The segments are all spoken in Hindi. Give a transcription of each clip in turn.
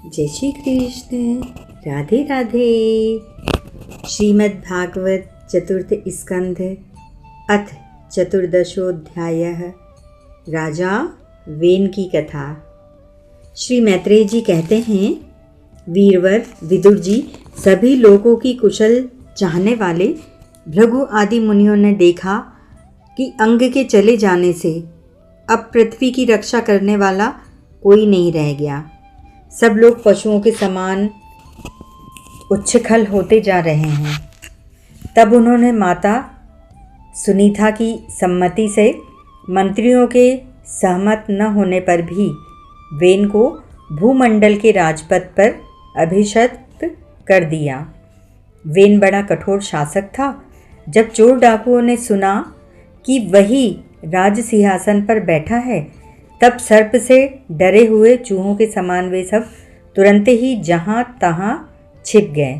जय श्री कृष्ण। राधे राधे। श्रीमद् भागवत चतुर्थ स्कंध अथ चतुर्दशोऽध्यायः। राजा वेन की कथा। श्री मैत्रेय जी कहते हैं, वीरवर विदुर जी, सभी लोगों की कुशल चाहने वाले भृगु आदि मुनियों ने देखा कि अंग के चले जाने से अब पृथ्वी की रक्षा करने वाला कोई नहीं रह गया। सब लोग पशुओं के समान उच्छृंखल होते जा रहे हैं। तब उन्होंने माता सुनीता की सम्मति से मंत्रियों के सहमत न होने पर भी वेन को भूमंडल के राजपद पर अभिषिक्त कर दिया। वेन बड़ा कठोर शासक था। जब चोर डाकुओं ने सुना कि वही राज सिंहासन पर बैठा है, तब सर्प से डरे हुए चूहों के समान वे सब तुरंत ही जहां तहां छिप गए।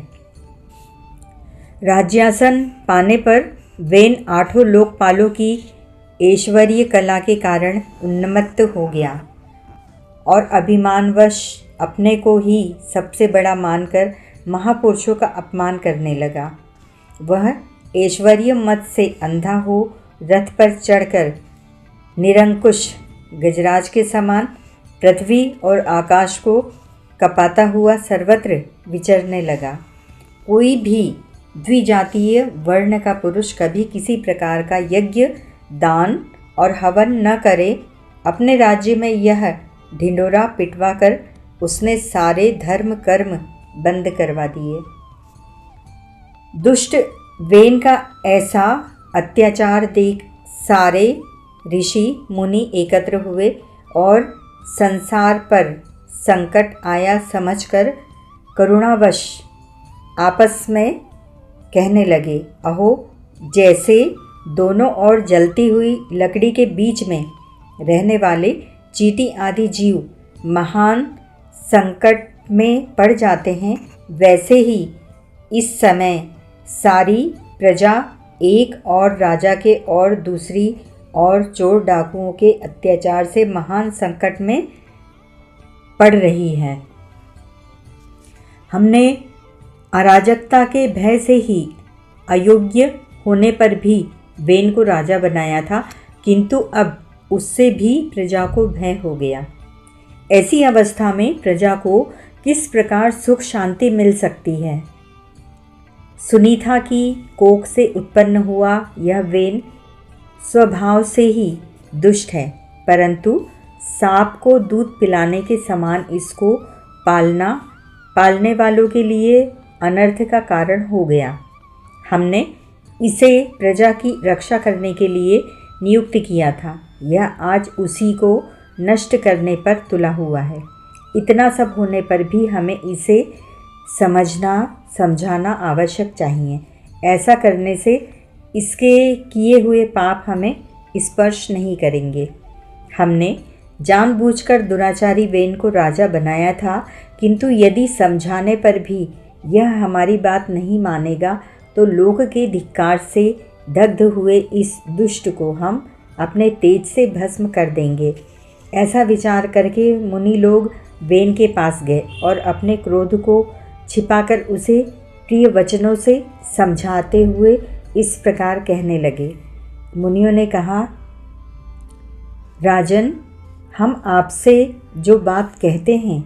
राज्यासन पाने पर वेन 8 लोकपालों की ऐश्वर्य कला के कारण उन्मत्त हो गया और अभिमानवश अपने को ही सबसे बड़ा मानकर महापुरुषों का अपमान करने लगा। वह ऐश्वर्य मत से अंधा हो रथ पर चढ़कर निरंकुश गजराज के समान पृथ्वी और आकाश को कपाता हुआ सर्वत्र विचरने लगा। कोई भी द्विजातीय वर्ण का पुरुष कभी किसी प्रकार का यज्ञ, दान और हवन न करे। अपने राज्य में यह ढिंढोरा पिटवा कर उसने सारे धर्म कर्म बंद करवा दिए। दुष्ट वेन का ऐसा अत्याचार देख सारे ऋषि मुनि एकत्र हुए और संसार पर संकट आया समझकर करुणावश आपस में कहने लगे, अहो, जैसे दोनों ओर जलती हुई लकड़ी के बीच में रहने वाले चींटी आदि जीव महान संकट में पड़ जाते हैं, वैसे ही इस समय सारी प्रजा एक और राजा के और दूसरी और चोर डाकुओं के अत्याचार से महान संकट में पड़ रही है। हमने अराजकता के भय से ही अयोग्य होने पर भी वेन को राजा बनाया था, किंतु अब उससे भी प्रजा को भय हो गया। ऐसी अवस्था में प्रजा को किस प्रकार सुख शांति मिल सकती है। सुनीता की कोख से उत्पन्न हुआ यह वेन स्वभाव से ही दुष्ट है, परंतु सांप को दूध पिलाने के समान इसको पालने वालों के लिए अनर्थ का कारण हो गया। हमने इसे प्रजा की रक्षा करने के लिए नियुक्त किया था। यह आज उसी को नष्ट करने पर तुला हुआ है। इतना सब होने पर भी हमें इसे समझाना आवश्यक चाहिए। ऐसा करने से इसके किए हुए पाप हमें स्पर्श नहीं करेंगे। हमने जानबूझकर दुराचारी वेन को राजा बनाया था, किंतु यदि समझाने पर भी यह हमारी बात नहीं मानेगा तो लोक के धिक्कार से दग्ध हुए इस दुष्ट को हम अपने तेज से भस्म कर देंगे। ऐसा विचार करके मुनि लोग वेन के पास गए और अपने क्रोध को छिपाकर उसे प्रिय वचनों से समझाते हुए इस प्रकार कहने लगे। मुनियों ने कहा, राजन, हम आपसे जो बात कहते हैं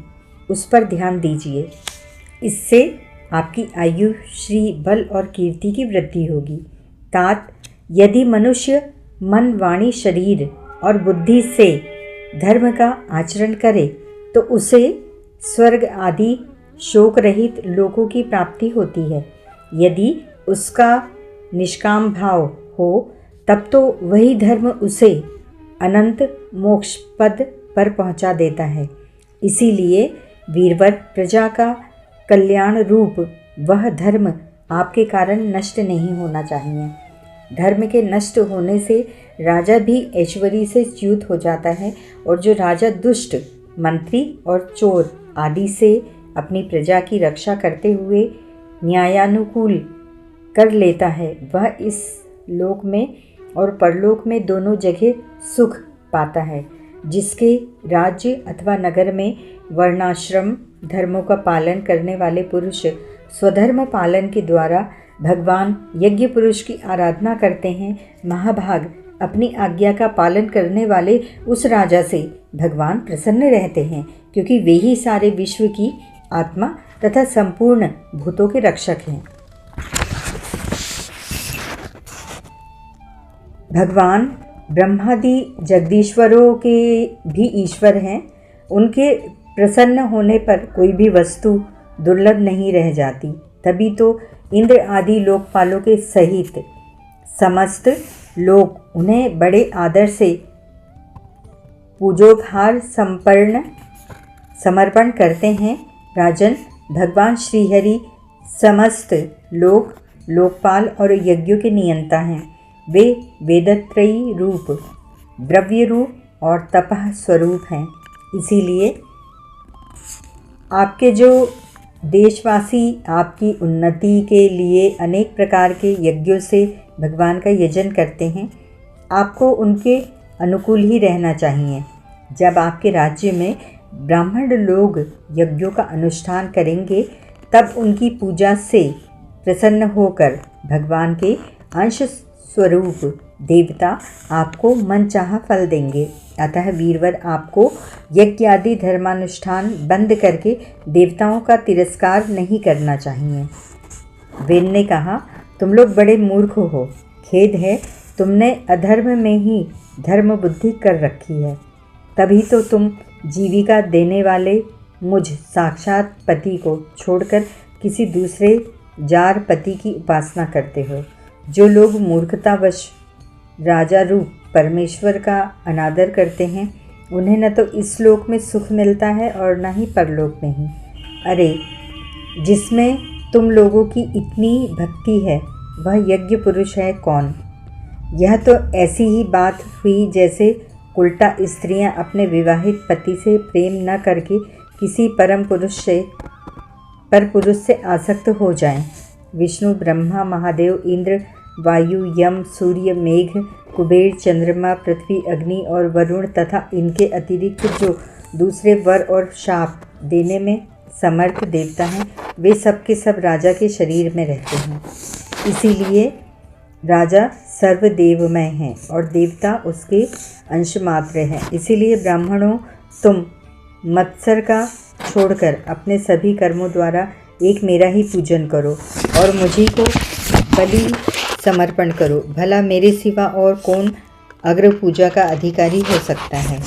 उस पर ध्यान दीजिए। इससे आपकी आयु, श्री, बल और कीर्ति की वृद्धि होगी। तात, यदि मनुष्य मन, वाणी, शरीर और बुद्धि से धर्म का आचरण करे तो उसे स्वर्ग आदि शोक रहित लोकों की प्राप्ति होती है। यदि उसका निष्काम भाव हो तब तो वही धर्म उसे अनंत मोक्ष पद पर पहुंचा देता है। इसीलिए वीरवर, प्रजा का कल्याण रूप वह धर्म आपके कारण नष्ट नहीं होना चाहिए। धर्म के नष्ट होने से राजा भी ऐश्वर्य से च्युत हो जाता है और जो राजा दुष्ट, मंत्री और चोर आदि से अपनी प्रजा की रक्षा करते हुए न्यायानुकूल कर लेता है, वह इस लोक में और परलोक में दोनों जगह सुख पाता है। जिसके राज्य अथवा नगर में वर्णाश्रम धर्मों का पालन करने वाले पुरुष स्वधर्म पालन के द्वारा भगवान यज्ञ पुरुष की आराधना करते हैं। महाभाग अपनी आज्ञा का पालन करने वाले उस राजा से भगवान प्रसन्न रहते हैं, क्योंकि वे ही सारे विश्व की आत्मा तथा संपूर्ण भूतों के रक्षक हैं। भगवान ब्रह्मादि जगदीश्वरों के भी ईश्वर हैं। उनके प्रसन्न होने पर कोई भी वस्तु दुर्लभ नहीं रह जाती। तभी तो इंद्र आदि लोकपालों के सहित समस्त लोग उन्हें बड़े आदर से पूजोपहार समर्पण करते हैं। राजन, भगवान श्रीहरि समस्त लोकपाल और यज्ञों के नियंता हैं। वे वेदत्रयी रूप, द्रव्य रूप और तपः स्वरूप हैं। इसीलिए आपके जो देशवासी आपकी उन्नति के लिए अनेक प्रकार के यज्ञों से भगवान का यजन करते हैं। आपको उनके अनुकूल ही रहना चाहिए। जब आपके राज्य में ब्राह्मण लोग यज्ञों का अनुष्ठान करेंगे, तब उनकी पूजा से प्रसन्न होकर भगवान के अंश स्वरूप देवता आपको मनचाहा फल देंगे। अतः वीरवर, आपको यज्ञ आदि धर्मानुष्ठान बंद करके देवताओं का तिरस्कार नहीं करना चाहिए। वेन ने कहा, तुम लोग बड़े मूर्ख हो। खेद है, तुमने अधर्म में ही धर्म बुद्धि कर रखी है। तभी तो तुम जीविका देने वाले मुझ साक्षात पति को छोड़कर किसी दूसरे जार पति की उपासना करते हो। जो लोग मूर्खतावश राजा रूप परमेश्वर का अनादर करते हैं, उन्हें न तो इस लोक में सुख मिलता है और न ही परलोक में ही। अरे, जिसमें तुम लोगों की इतनी भक्ति है, वह यज्ञ पुरुष है कौन? यह तो ऐसी ही बात हुई जैसे उल्टा स्त्रियां अपने विवाहित पति से प्रेम न करके किसी पर पुरुष से आसक्त हो जाएं। विष्णु, ब्रह्मा, महादेव, इंद्र, वायु, यम, सूर्य, मेघ, कुबेर, चंद्रमा, पृथ्वी, अग्नि और वरुण तथा इनके अतिरिक्त जो दूसरे वर और शाप देने में समर्थ देवता हैं, वे सब के सब राजा के शरीर में रहते हैं। इसीलिए राजा सर्वदेवमय हैं और देवता उसके अंश मात्र हैं। इसीलिए ब्राह्मणों, तुम मत्सर का छोड़कर अपने सभी कर्मों द्वारा एक मेरा ही पूजन करो और मुझी को बलि समर्पण करो। भला मेरे सिवा और कौन अग्र पूजा का अधिकारी हो सकता है?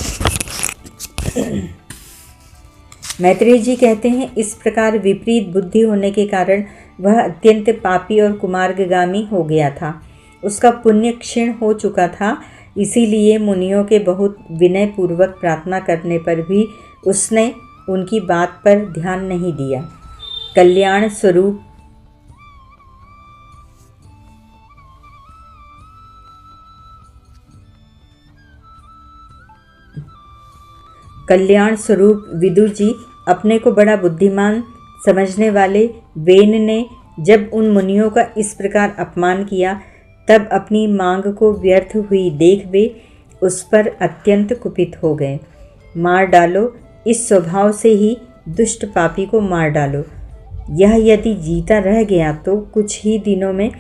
मैत्रेय जी कहते हैं, इस प्रकार विपरीत बुद्धि होने के कारण वह अत्यंत पापी और कुमार्गगामी हो गया था। उसका पुण्य क्षीण हो चुका था। इसीलिए मुनियों के बहुत विनय पूर्वक प्रार्थना करने पर भी उसने उनकी बात पर ध्यान नहीं दिया। कल्याण स्वरूप विदुर जी, अपने को बड़ा बुद्धिमान समझने वाले वेन ने जब उन मुनियों का इस प्रकार अपमान किया, तब अपनी मांग को व्यर्थ हुई देख वे उस पर अत्यंत कुपित हो गए। मार डालो, इस स्वभाव से ही दुष्ट पापी को मार डालो। यह यदि जीता रह गया तो कुछ ही दिनों में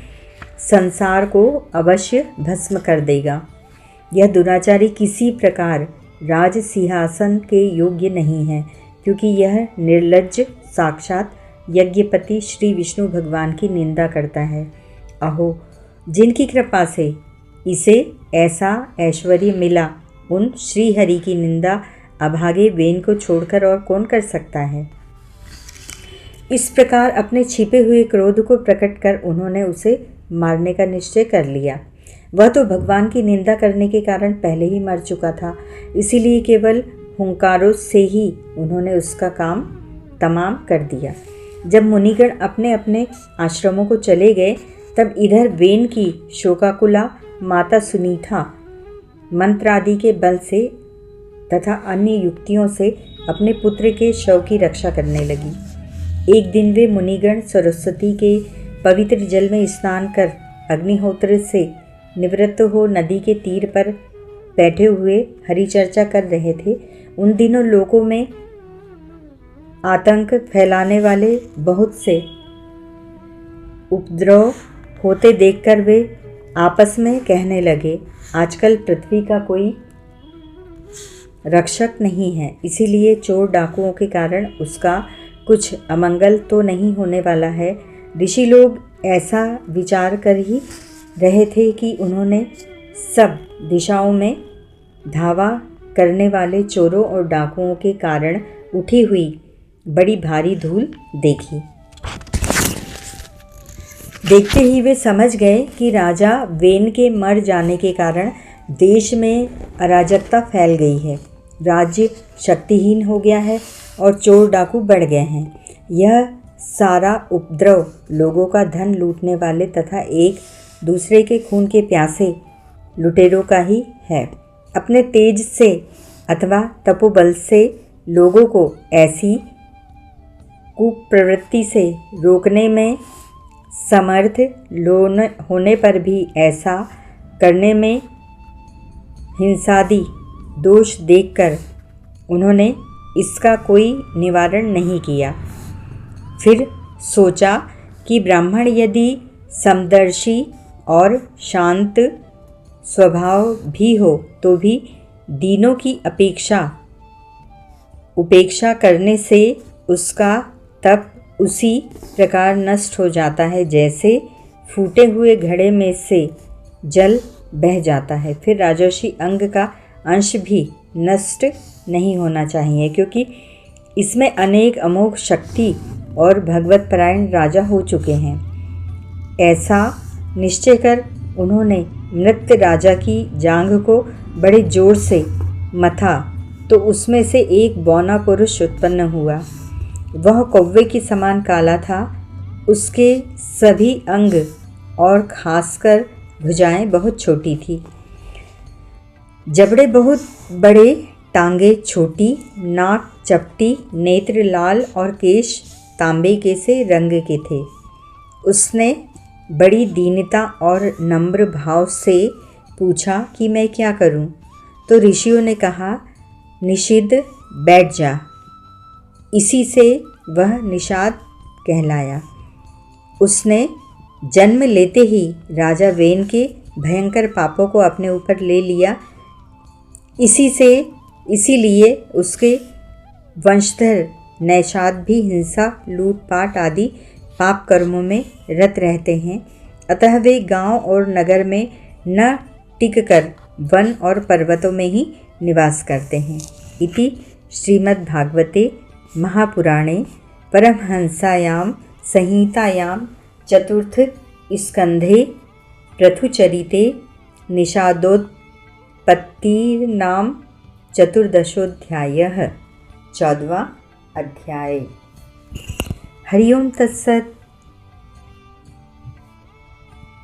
संसार को अवश्य भस्म कर देगा। यह दुराचारी किसी प्रकार राज सिंहासन के योग्य नहीं है, क्योंकि यह निर्लज्ज साक्षात यज्ञपति श्री विष्णु भगवान की निंदा करता है। अहो, जिनकी कृपा से इसे ऐसा ऐश्वर्य मिला, उन श्री हरि की निंदा अभागे वेन को छोड़कर और कौन कर सकता है? इस प्रकार अपने छिपे हुए क्रोध को प्रकट कर उन्होंने उसे मारने का निश्चय कर लिया। वह तो भगवान की निंदा करने के कारण पहले ही मर चुका था। इसीलिए केवल हुंकारों से ही उन्होंने उसका काम तमाम कर दिया। जब मुनिगण अपने अपने आश्रमों को चले गए, तब इधर वेन की शोकाकुला माता सुनीता मंत्रादि के बल से तथा अन्य युक्तियों से अपने पुत्र के शव की रक्षा करने लगी। एक दिन वे मुनिगण सरस्वती के पवित्र जल में स्नान कर अग्निहोत्र से निवृत्त हो नदी के तीर पर बैठे हुए हरि चर्चा कर रहे थे। उन दिनों लोगों में आतंक फैलाने वाले बहुत से उपद्रव होते देखकर वे आपस में कहने लगे, आजकल पृथ्वी का कोई रक्षक नहीं है, इसीलिए चोर डाकुओं के कारण उसका कुछ अमंगल तो नहीं होने वाला है। ऋषि लोग ऐसा विचार कर ही रहे थे कि उन्होंने सब दिशाओं में धावा करने वाले चोरों और डाकुओं के कारण उठी हुई बड़ी भारी धूल देखी। देखते ही वे समझ गए कि राजा वेन के मर जाने के कारण देश में अराजकता फैल गई है, राज्य शक्तिहीन हो गया है और चोर डाकू बढ़ गए हैं। यह सारा उपद्रव लोगों का धन लूटने वाले तथा एक दूसरे के खून के प्यासे लुटेरों का ही है। अपने तेज से अथवा तपोबल से लोगों को ऐसी कुप्रवृत्ति से रोकने में समर्थ होने पर भी ऐसा करने में हिंसादि दोष देखकर उन्होंने इसका कोई निवारण नहीं किया। फिर सोचा कि ब्राह्मण यदि समदर्शी और शांत स्वभाव भी हो तो भी दीनों की उपेक्षा करने से उसका तप उसी प्रकार नष्ट हो जाता है जैसे फूटे हुए घड़े में से जल बह जाता है। फिर राजर्षि अंग का अंश भी नष्ट नहीं होना चाहिए, क्योंकि इसमें अनेक अमोघ शक्ति और भगवत परायण राजा हो चुके हैं। ऐसा निश्चय कर उन्होंने मृत राजा की जांघ को बड़े जोर से मथा तो उसमें से एक बौना पुरुष उत्पन्न हुआ। वह कौवे के समान काला था। उसके सभी अंग और खासकर भुजाएं बहुत छोटी थी, जबड़े बहुत बड़े, टांगे छोटी, नाक चपटी, नेत्र लाल और केश तांबे के से रंग के थे। उसने बड़ी दीनता और नम्र भाव से पूछा कि मैं क्या करूं? तो ऋषियों ने कहा, निषिद्ध बैठ जा। इसी से वह निषाद कहलाया। उसने जन्म लेते ही राजा वेन के भयंकर पापों को अपने ऊपर ले लिया। इसीलिए उसके वंशधर नैषाद भी हिंसा, लूटपाट आदि पाप कर्मों में रत रहते हैं। अतः वे गांव और नगर में न टिककर वन और पर्वतों में ही निवास करते हैं। इति श्रीमद्भागवते महापुराणे परमहंसायां संहितायां चतुर्थ स्कंधे पृथुचरिते निषादोत्पत्तिर्नाम चतुर्दशोऽध्यायः। 14वां अध्याय। हरि ओम तत्सत।